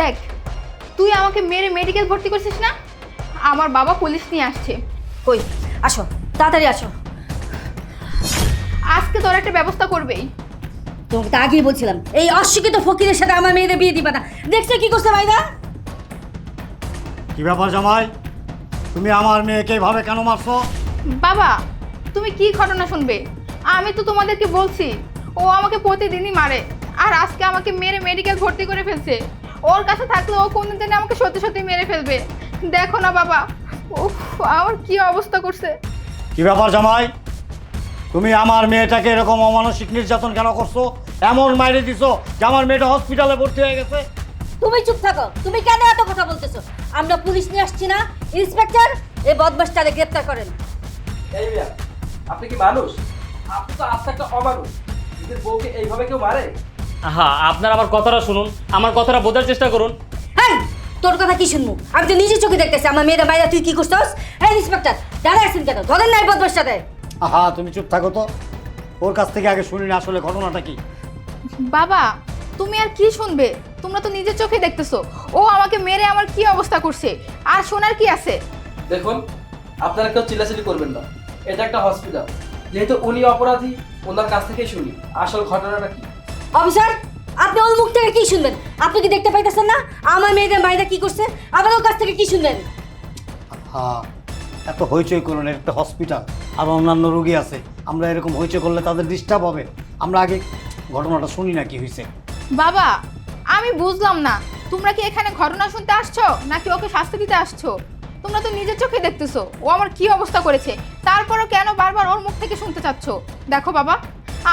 দেখ, তুই আমাকে মেরে মেডিকেল ভর্তি করছিস না? আমার বাবা পুলিশ নিয়ে আসছে। কই আসো, তাড়াতাড়ি আসো। আজকে তোর একটা ব্যবস্থা করবেই। তোমাকে তো আগেই বলছিলাম এই অশিক্ষিত ফকিরের সাথে আমার মেয়েদের বিয়ে দিবা না। দেখছো কি করছে ভাইরা? কি ব্যাপার জামাই, তুমি আমার মেয়েকে এভাবে কেন মারছো? বাবা, তুমি কি ঘটনা শুনবে? আমি তো তোমাদেরকে বলছি, ও আমাকে প্রতিদিনই মারে, আর আজকে আমাকে মেরে মেডিকেল ভর্তি করে ফেলছে। ওর কাছে থাকলে ও কোন দিন আমাকে সত্যি সত্যি মেরে ফেলবে। দেখো না বাবা, উফ, আমার কি অবস্থা করছে। কি ব্যাপার জামাই, তুমি আমার মেয়েটাকে এরকম অমানসিক নির্যাতন কেন করছো? এমন মাইরে দিছো যে আমার মেয়েটা হসপিটালে ভর্তি হয়ে গেছে। তুমি চুপ থাকো। তুমি কেন এত কথা বলতেছো? আমরা পুলিশ নিয়ে আসছি না? ইন্সপেক্টর, এই বদমাশটাকে গ্রেফতার করেন। এই মিয়া, আপনি কি মানুষ? আপনি তো আস্তে একটা অমানুষ। নিজের বউকে এইভাবে কেউ মারে? হ্যাঁ, আপনার আমার কথাটা শুনুন, আমার কথাটা বোঝার চেষ্টা করুন। হ্যাঁ, তোর কথা কি শুনবো? আমি তো নিজে চোখে দেখতেছি আমার মেয়েরা বাইরে। তুই কি করছস? এই ইন্সপেক্টর, দাঁড়ায় আছেন কেন? ধরেন নাই বদমাশটাকে। হ্যাঁ, তুমি চুপ থাকো তো। ওর কাছ থেকে আগে শুনি না আসলে ঘটনাটা কি। বাবা, তুমি আর কি শুনবে? তোমরা তো নিজের চোখে দেখতেছো ও আমাকে মেরে আমার কি অবস্থা করছে। আর শোনার কি আছে? দেখুন, আপনারা কেউ চিল্লাচিল্লি করবেন না। এটা একটা হসপিটাল। যেহেতু উনি অপরাধী, ওনার কাছ থেকেই শুনি আসল ঘটনাটা কি। অফিসার, আপনি ওর মুখ থেকে কি শুনবেন? আপনি কি দেখতে পাইতেছেন না আমার মেয়েদের মায়েরা কি করছে? আবার ওর কাছ থেকে কি শুনবেন? হ্যাঁ, এত হইচই করুন, এটা একটা হসপিটাল, আর অন্যান্য রোগী আছে। আমরা এরকম হইচই করলে তাদের ডিস্টার্ব হবে। আমরা আগে ঘটনাটা শুনি না কি হয়েছে। বাবা, আমি বুঝলাম না, তোমরা কি এখানে ঘটনা শুনতে আসছো নাকি ওকে শাস্তি দিতে আসছো? তোমরা তো নিজের চোখে দেখতেছো ও আমার কি অবস্থা করেছে, তারপরও কেন বারবার ওর মুখ থেকে শুনতে চাচ্ছ? দেখো বাবা,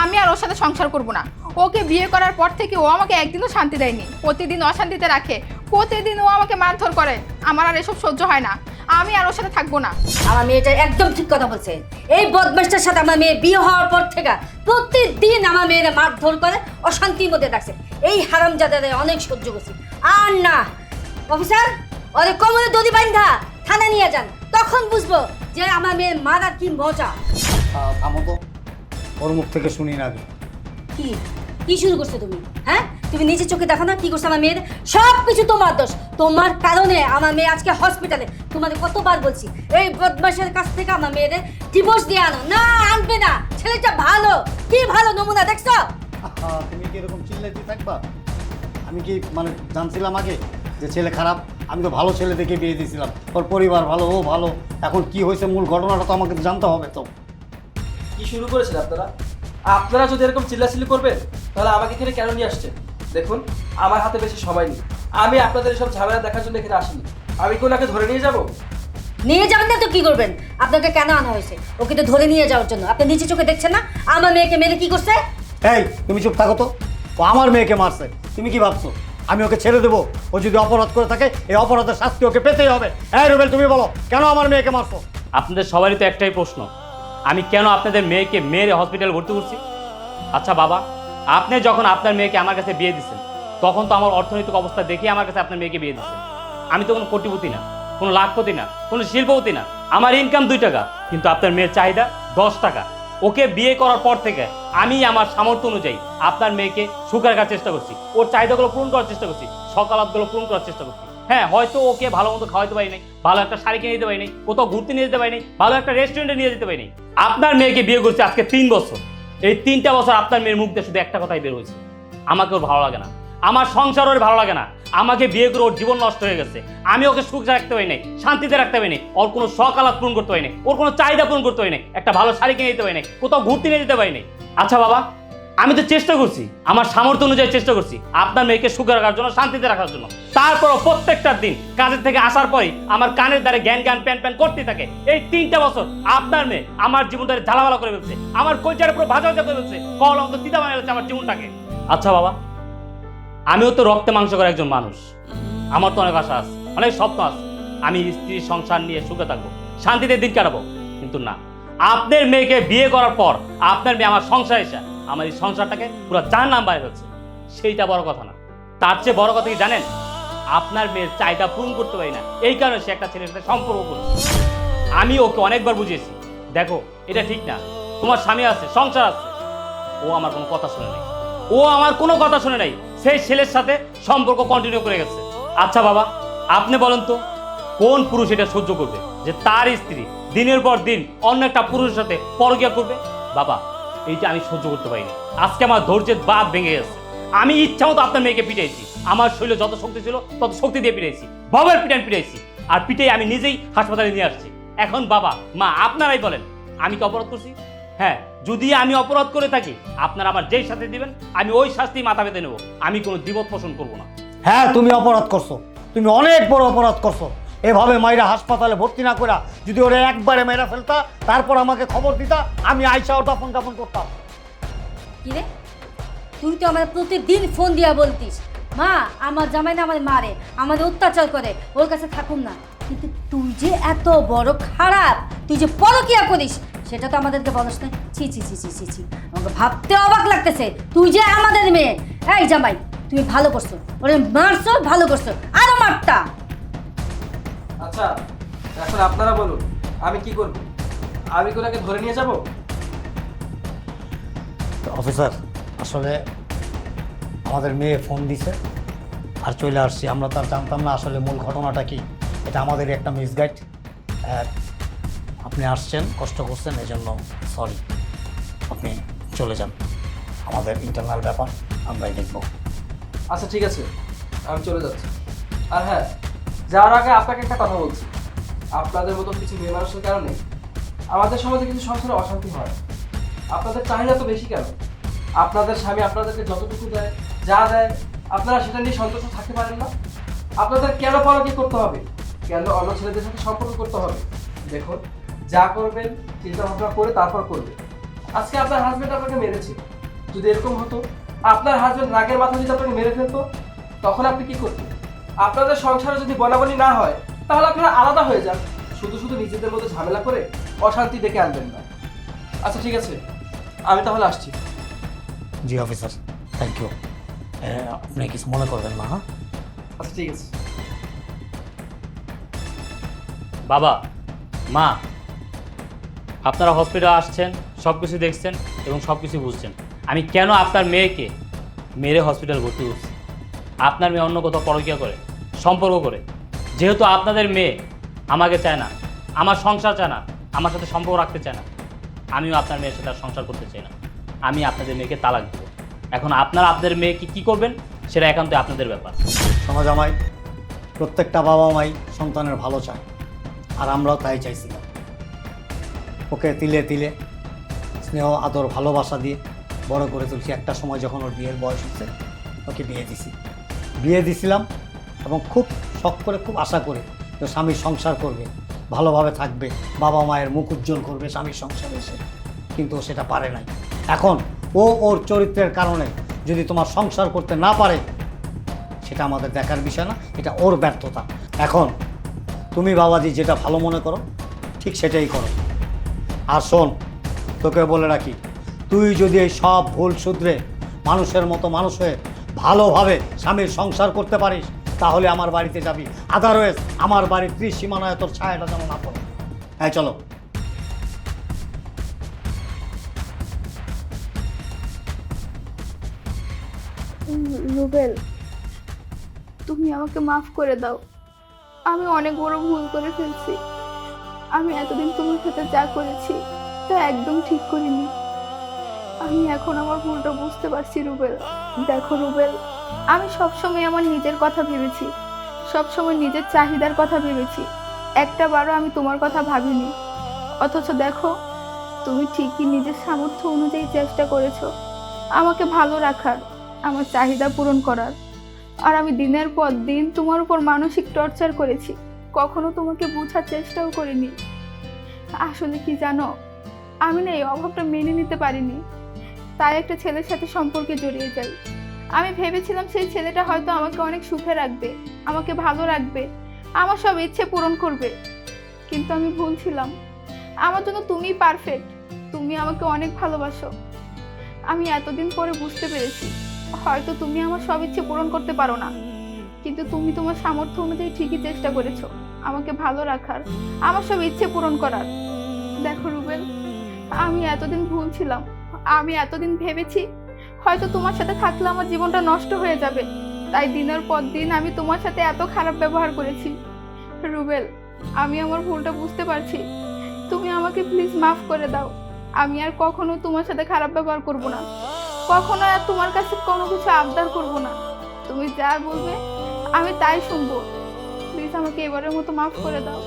আমি আর ওর সাথে সংসার করব না। ওকে বিয়ে করার পর থেকে ও আমাকে একদিনও শান্তি দেয়নি, প্রতিদিন অশান্তিতে রাখে, প্রতিদিন ও আমাকে মারধর করে। আমার আর এসব সহ্য হয় না, আমি আর ওর সাথে থাকবো না। আমার মেয়েটা একদম ঠিক কথা বলছে। এই বদমাশটার সাথে আমার মেয়ে বিয়ে হওয়ার পর থেকে প্রতিদিন আমার মেয়েরা মারধর করে, অশান্তির মধ্যে রাখছে। এই হারামজাদারে অনেক সহ্য করছি। আর না, অফিসার, ওরে কোমরে দড়ি বান্ধা থানা নিয়ে যান, তখন বুঝবো যে আমার মেয়ের মারার কি মজা। থামো তো, ওর মুখ থেকে শুনি না আগে। কি কি শুরু করছো তুমি? হ্যাঁ, তুমি নিজের চোখে দেখো না কি করছে আমার মেয়ের? সব কিছু তোমার দোষ। তোমার কারণে আমার মেয়ে আজকে হসপিটালে। তোমাদের কতবার বলছি এই বদমাশের কাছ থেকে আমার মেয়েদের ডিভোর্স দিয়ে আনো। না, আনবে না। ছেলেটা ভালো, কি ভালো নমুনা, দেখছো? তুমি কি এরকম চিল্লাইতে থাকবা? আমি কি মানে জানছিলাম আগে যে ছেলে খারাপ? আমি তো ভালো ছেলে দেখে বিয়ে দিয়েছিলাম, ওর পরিবার ভালো, ও ভালো। এখন কি হয়েছে মূল ঘটনাটা তো আমাকে জানতে হবে। তো কি শুরু করেছেন আপনারা? আপনারা যদি এরকম চিল্লাচিল্লি করবেন তাহলে আমাকে এখানে কেন নিয়ে আসছেন? দেখুন, আমার হাতে বেশি সময় নেই। আমি আপনাদের এসব ঝামেলা দেখার জন্য এখানে আসিনি। আমি কি ওনাকে ধরে নিয়ে যাব? নিয়ে যাবেন না তো কি করবেন? আপনাকে কেন আনা হয়েছে? ওকে তো ধরে নিয়ে যাওয়ার জন্য। আপনি নিজে চোখে দেখছেন না আমার মেয়েকে মেরে কি করছে? এই, তুমি চুপ থাকো তো। ও আমার মেয়েকে মারছে, তুমি কি ভাবছো আমি ওকে ছেড়ে দেবো? ও যদি অপরাধ করে থাকে এই অপরাধের শাস্তি ওকে পেতেই হবে। এই রুবেল, তুমি বলো কেন আমার মেয়েকে মারছো? আপনাদের সবারই তো একটাই প্রশ্ন, আমি কেন আপনাদের মেয়েকে মেরে হসপিটালে ভর্তি করছি? আচ্ছা বাবা, আপনি যখন আপনার মেয়েকে আমার কাছে বিয়ে দিচ্ছেন তখন তো আমার অর্থনৈতিক অবস্থা দেখে আমার কাছে আপনার মেয়েকে বিয়ে দিচ্ছেন। আমি তো কোনো কোটিপতি না, কোনো লাখপতি না, কোনো শিল্পপতি না। আমার ইনকাম 2 টাকা, কিন্তু আপনার মেয়ের চাহিদা 10 টাকা। ওকে বিয়ে করার পর থেকে আমি আমার সামর্থ্য অনুযায়ী আপনার মেয়েকে সুখে রাখার চেষ্টা করছি, ওর চাহিদাগুলো পূরণ করার চেষ্টা করছি, সকালাতগুলো পূরণ করার চেষ্টা করছি। হ্যাঁ, হয়তো ওকে ভালো মতো খাওয়াতে পারি নাই, ভালো একটা শাড়ি কিনে দিতে পারি নাই, কোথাও ঘুরতে নিয়ে যেতে পারি নাই, ভালো একটা রেস্টুরেন্টে নিয়ে যেতে পারি নাই। আপনার মেয়েকে বিয়ে করছি আজকে 3 বছর। এই 3টা বছর আপনার মেয়ের মুখ দিয়ে শুধু একটা কথাই বের হয়েছে, আমাকে ওর ভালো লাগে না, আমার সংসার ওর ভালো লাগে না, আমাকে বিয়ে করে ওর জীবন নষ্ট হয়ে গেছে, আমি ওকে সুখ রাখতে পারি নাই, শান্তিতে রাখতে পারি নাই, ওর কোনো সকালাত পূরণ করতে পারি নাই, ওর কোনো চাহিদা পূরণ করতে পারি নাই, একটা ভালো শাড়ি কিনে দিতে পারি নাই, কোথাও ঘুরতে নিয়ে যেতে পারি নাই। আচ্ছা বাবা, আমি তো চেষ্টা করছি, আমার সামর্থ্য অনুযায়ী চেষ্টা করছি আপনার মেয়েকে সুখে রাখার জন্য, শান্তিতে রাখার জন্য। তারপরও প্রত্যেকটা দিন কাজের থেকে আসার পরই আমার কানের দ্বারে জ্ঞান জ্ঞান প্যান প্যান করতে থাকে। এই 3টা বছর আপনার মেয়ে আমার জীবনটাকে ঝালামালা করে ফেলছে, আমার কলচারের পুরো ভাজা ভাজা করে ফেলছে, কলম তো তিতা বানিয়ে ফেলছে আমার জীবনটাকে। আচ্ছা বাবা, আমিও তো রক্তে মাংস করে একজন মানুষ, আমার তো অনেক আশা আছে, অনেক স্বপ্ন আছে, আমি স্ত্রীর সংসার নিয়ে সুখে থাকবো, শান্তিতে দিন কাটাবো। কিন্তু না, আপনার মেয়েকে বিয়ে করার পর আপনার মেয়ে আমার সংসার এসে আমার এই সংসারটাকে পুরো জাহান্নাম বানিয়ে ফেলছে। সেইটা বড় কথা না, তার চেয়ে বড় কথা কি জানেন? আপনার মেয়ের চাহিদা পূরণ করতে পারি না, এই কারণে সে একটা ছেলের সাথে সম্পর্ক করছে। আমি ওকে অনেকবার বুঝিয়েছি, দেখো এটা ঠিক না, তোমার স্বামী আছে, সংসার আছে। ও আমার কোনো কথা শুনে নাই, ও আমার কোনো কথা শুনে নাই, সেই ছেলের সাথে সম্পর্ক কন্টিনিউ করে গেছে। আচ্ছা বাবা, আপনি বলেন তো কোন পুরুষ এটা সহ্য করবে যে তার স্ত্রী দিনের পর দিন অন্য একটা পুরুষের সাথে পরকীয়া করবে? বাবা, এইটা আমি সহ্য করতে পারিনি। আজকে আমার ধৈর্যের বাঁধ ভেঙে গেছে। আমি ইচ্ছা মতো আপনার মেয়েকে পিটাইছি। আমার শরীরে যত শক্তি ছিল তত শক্তি দিয়ে পিটাইছি, বাবার পিটান পিটাইছি, আর পিটাই আমি নিজেই হাসপাতালে নিয়ে আসছি। এখন বাবা মা আপনারাই বলেন, আমি কি অপরাধ করছি? হ্যাঁ, যদি আমি অপরাধ করে থাকি আপনারা আমার যেই শাস্তি দিবেন আমি ওই শাস্তি মাথা পেতে নেব। আমি কোনো দ্বিমত পোষণ করবো না। হ্যাঁ, তুমি অপরাধ করছো, তুমি অনেক বড় অপরাধ করছো। এভাবে মাইরা হাসপাতালে ভর্তি না করা, যদি ওরা একবারে মেরা ফেলতা, তারপর আমাকে খবর দিতা, আমি আইসা ওটা ফোন টাফোন করতাম। কি রে, তুই তো আমার প্রতিদিন ফোন দিয়া বলতিস মা আমার জামাই না আমার মারে, আমাদের অত্যাচার করে, ওর কাছে থাকুন না। কিন্তু তুই যে এত বড় খারাপ, তুই যে পরকীয়া করিস, সেটা তো আমাদেরকে বলস না। ছি ছি ছি ছি ছি ছি, আমাকে ভাবতে অবাক লাগতেছে। তুই যে আমাদের মেয়ে। এই জামাই, তুমি ভালো করছো, ওরে মারছো, ভালো করছো, আরো মারতা। আচ্ছা, এখন আপনারা বলুন আমি কি করব? আমি কি ওনাকে ধরে নিয়ে যাব? অফিসার, আসলে আমাদের মেয়ে ফোন দিছে আর চলে আসছি। আমরা তো আর জানতাম না আসলে মূল ঘটনাটা কি। এটা আমাদেরই একটা মিসগাইড। আপনি আসছেন, কষ্ট করছেন, এই জন্য সরি। আপনি চলে যান, আমাদের ইন্টারনাল ব্যাপার আমরাই দেখব। আচ্ছা ঠিক আছে, আমি চলে যাচ্ছি। আর হ্যাঁ, যাওয়ার আগে আপনাকে একটা কথা বলছি। আপনাদের মতো কিছু মেয়ে মানুষের কারণে আমাদের সমাজে কিছু সংসারে অশান্তি হয়। আপনাদের চাহিদা তো বেশি কেন? আপনাদের স্বামী আপনাদেরকে যতটুকু দেয়, যা দেয়, আপনারা সেটা নিয়ে সন্তুষ্ট থাকতে পারেন না? আপনাদের কেন পরকীয়া করতে হবে? কেন অন্য ছেলেদের সাথে সম্পর্ক করতে হবে? দেখুন, যা করবেন চিন্তা ভাবনা করে তারপর করবেন। আজকে আপনার হাজবেন্ড আপনাকে মেরেছে, যদি এরকম হতো আপনার হাজবেন্ড রাগের মাথা যদি আপনাকে মেরে ফেলতো, তখন আপনি কি করতেন? আপনাদের সংসারে যদি বনাবনি না হয় তাহলে আপনারা আলাদা হয়ে যান। শুধু শুধু নিজেদের মধ্যে ঝামেলা করে অশান্তি ডেকে আনবেন না। আচ্ছা ঠিক আছে, আমি তাহলে আসছি। জি অফিসার, থ্যাংক ইউ। আপনি কিছু মনে করবেন না? হ্যাঁ, আচ্ছা ঠিক আছে। বাবা মা, আপনারা হসপিটালে আসছেন, সব কিছু দেখছেন এবং সব কিছু বুঝছেন। আমি কেন আপনার মেয়েকে মেরে হসপিটাল ভর্তি করছি? আপনার মেয়ে অন্য কোথাও পরকীয়া করে, সম্পর্ক করে। যেহেতু আপনাদের মেয়ে আমাকে চায় না, আমার সংসার চায় না, আমার সাথে সম্পর্ক রাখতে চায় না, আমিও আপনার মেয়ের সাথে আর সংসার করতে চাই না। আমি আপনাদের মেয়েকে তালাক দেব। এখন আপনারা আপনাদের মেয়েকে কী করবেন সেটা একান্তই আপনাদের ব্যাপার। শোনো জামাই, প্রত্যেকটা বাবা মাই সন্তানের ভালো চায়, আর আমরাও তাই চাইছিলাম। ওকে তিলে তিলে স্নেহ আদর ভালোবাসা দিয়ে বড় করে তুলছি। একটা সময় যখন ওর বিয়ের বয়স হচ্ছে, ওকে বিয়ে দিছিলাম এবং খুব শখ করে, খুব আশা করে যে স্বামীর সংসার করবে, ভালোভাবে থাকবে, বাবা মায়ের মুখ উজ্জ্বল করবে স্বামীর সংসারে এসে। কিন্তু ও সেটা পারে নাই। এখন ও ওর চরিত্রের কারণে যদি তোমার সংসার করতে না পারে, সেটা আমাদের দেখার বিষয় না, এটা ওর ব্যর্থতা। এখন তুমি বাবাজি যেটা ভালো মনে করো ঠিক সেটাই করো। আর শোন, তোকে বলে রাখি, তুই যদি এই সব ভুল শুধরে মানুষের মতো মানুষ হয়ে ভালোভাবে স্বামীর সংসার করতে পারিস, তাহলে আমার বাড়িতে যাবি। আদারওয়াইজ আমার বাড়ির ত্রিসীমানায় তোর ছায়াটা যেন না পড়ে। হ্যাঁ চলো। রুবেল, তুমি আমাকে মাফ করে দাও। আমি অনেক বড় ভুল করে ফেলছি। আমি এতদিন তোমার সাথে যা করেছি তা একদম ঠিক করিনি। আমি এখন আমার ভুলটা বুঝতে পারছি রুবেল। দেখো রুবেল, আমি সবসময় আমার নিজের কথা ভেবেছি, সবসময় নিজের চাহিদার কথা ভেবেছি। একটা বারও আমি তোমার কথা ভাবিনি। অথচ দেখো, তুমি ঠিকই নিজের সামর্থ্য অনুযায়ী চেষ্টা করেছো আমাকে ভালো রাখার, আমার চাহিদা পূরণ করার। আর আমি দিনের পর দিন তোমার উপর মানসিক টর্চার করেছি, কখনো তোমাকে বোঝার চেষ্টাও করিনি। আসলে কি জানো, আমি না এই অভাবটা মেনে নিতে পারিনি, তাই একটা ছেলের সাথে সম্পর্কে জড়িয়ে যাই। আমি ভেবেছিলাম সেই ছেলেটা হয়তো আমাকে অনেক সুখে রাখবে, আমাকে ভালো রাখবে, আমার সব ইচ্ছে পূরণ করবে। কিন্তু আমি ভুল ছিলাম। আমার জন্য তুমিই পারফেক্ট, তুমি আমাকে অনেক ভালোবাসো। আমি এতদিন পরে বুঝতে পেরেছি, হয়তো তুমি আমার সব ইচ্ছে পূরণ করতে পারো না, কিন্তু তুমি তোমার সামর্থ্য অনুযায়ী ঠিকই চেষ্টা করেছো আমাকে ভালো রাখার, আমার সব ইচ্ছে পূরণ করার। দেখো রুবেল, আমি এতদিন ভুল ছিলাম। আমি এতদিন ভেবেছি হয়তো তোমার সাথে থাকলে আমার জীবনটা নষ্ট হয়ে যাবে, তাই দিনের পর দিন আমি তোমার সাথে এত খারাপ ব্যবহার করেছি। রুবেল, আমি আমার ভুলটা বুঝতে পারছি, তুমি আমাকে প্লিজ মাফ করে দাও। আমি আর কখনো তোমার সাথে খারাপ ব্যবহার করব না, কখনো আর তোমার কাছে কোনো কিছু আবদার করব না। তুমি যা বলবে আমি তাই শুনবো। প্লিজ আমাকে এবারের মতো মাফ করে দাও।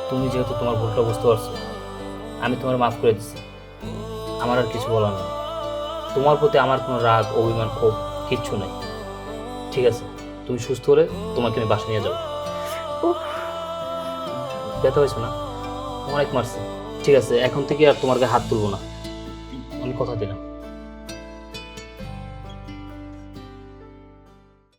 তুমি যেহেতু তোমার ভুলটা বুঝতে পারছো, আমি তোমার মাফ করে দিচ্ছি। আমার আর কিছু বলার নেই। তোমার প্রতি আমার কোনো রাগ, অভিমান, ক্ষোভ কিচ্ছু নেই। ঠিক আছে, তুমি সুস্থ হলে তোমাকে আমি বাসা নিয়ে যাবো। উফ, ব্যথা হয়েছে না? অনেক মারছি। ঠিক আছে, এখন থেকে আর তোমার গায়ে হাত তুলবো না, আমি কথা দিলাম।